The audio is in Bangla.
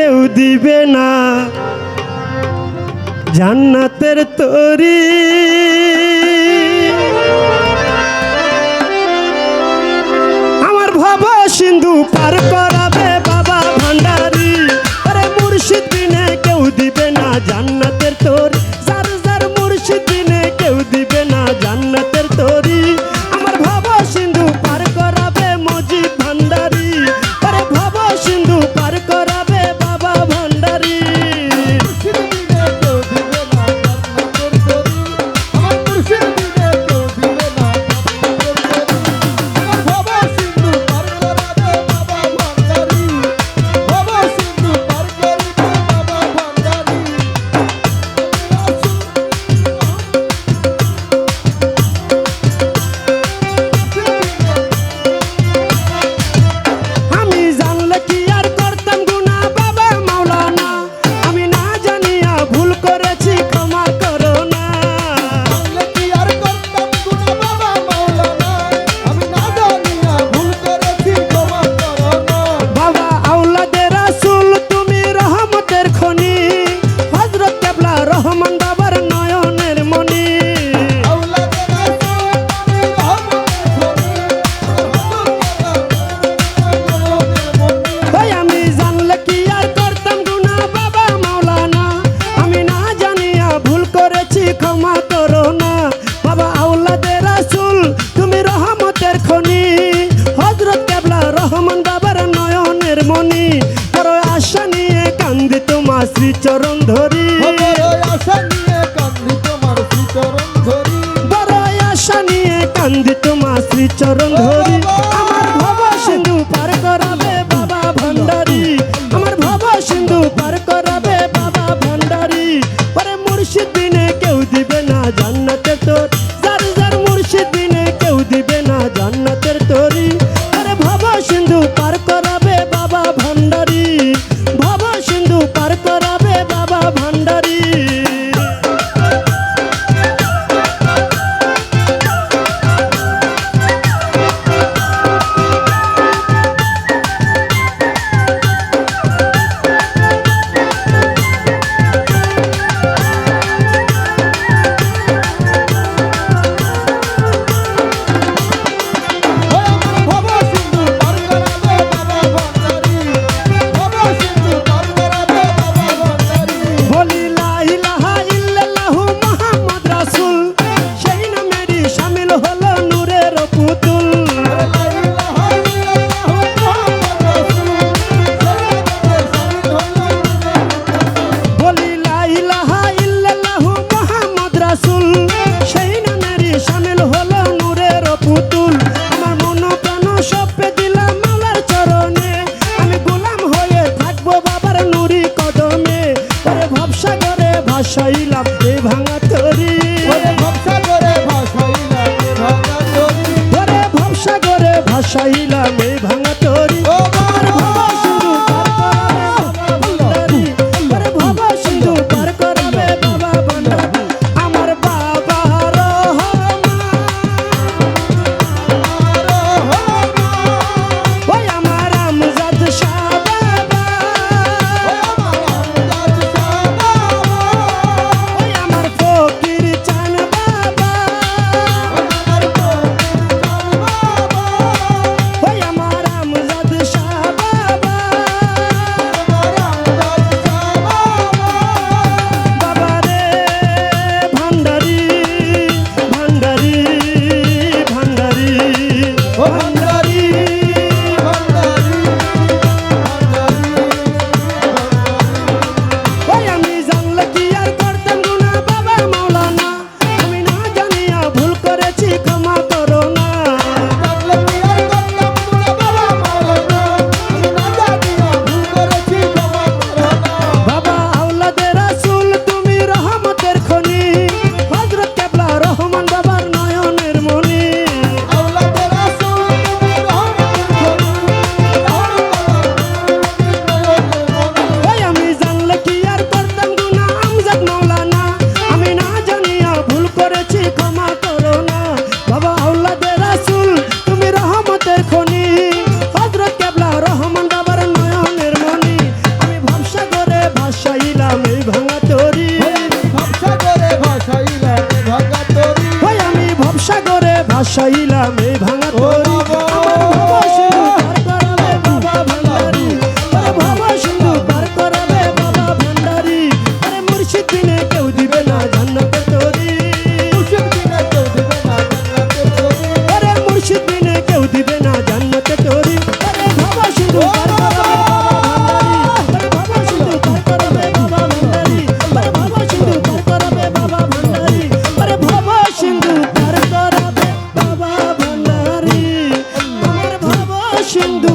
কেউ দিবে না জান্নাতের তরি। আমার ভব সিন্ধু পার করাবে বাবা ভান্ডারি। আরে মুর্শিদ বিনে কেউ দিবে না জান্নাতের তরি। যার যার মুর্শিদ বিনে কেউ দিবে না জান্নাতের তরি। আমার ভব সিন্ধু পার করাবে মজিদ ভান্ডারি। আরে ভব সিন্ধু পার করাবে বাবা ভান্ডারি। শ্রীচরণ ধরি বড় আশা নিয়ে কান্দি তোমার শ্রীচরণ ধরি। আমার ভব সিন্ধু পার করাবে বাবা ভান্ডারি। আমার ভব সিন্ধু পার করাবে বাবা ভান্ডারি। পরে মুর্শিদ বিনে কেউ দিবে না জান্নাতের তরি। যার যার মুর্শিদ বিনে কেউ দিবে না জান্নাতের তরি। আরে ভব সিন্ধু পার করাবে বাবা ভান্ডারি। ভব সিন্ধু পার করাবে বাবা ভান্ডারি। ভাসাইলাম এ ভাঙা তরি। ভবসাগরে ভাসাইলাম এ ভাঙা তরি। ভব সিন্ধু পার করাবে বাবা ভান্ডারি। আমার বাবা রহমান ওই আমার আমজাদ শাহ বাবা। ওই আমার ফকির চান বাবা। ওই আমার বসাইলাম এই ভাঙা তরি আমার ভব সিন্ধু পার করাবে বাবা ভান্ডারি আরে ভব সিন্ধু পার করাবে বাবা ভান্ডারি আরে মুর্শিদ বিনে কেউ দিবে না জান্নাতে তরি আরে মুর্শিদ বিনে কেউ দিবে না জান্নাতে তরি আরে ভব সিন্ধু পার করাবে বাবা ভান্ডারি আরে ভব সিন্ধু পার করাবে বাবা ভান্ডারি আরে ভব সিন্ধু পার করাবে বাবা ভান্ডারি আরে ভব সিন্ধু পার করাবে বাবা ভান্ডারি আমার ভব সিন্ধু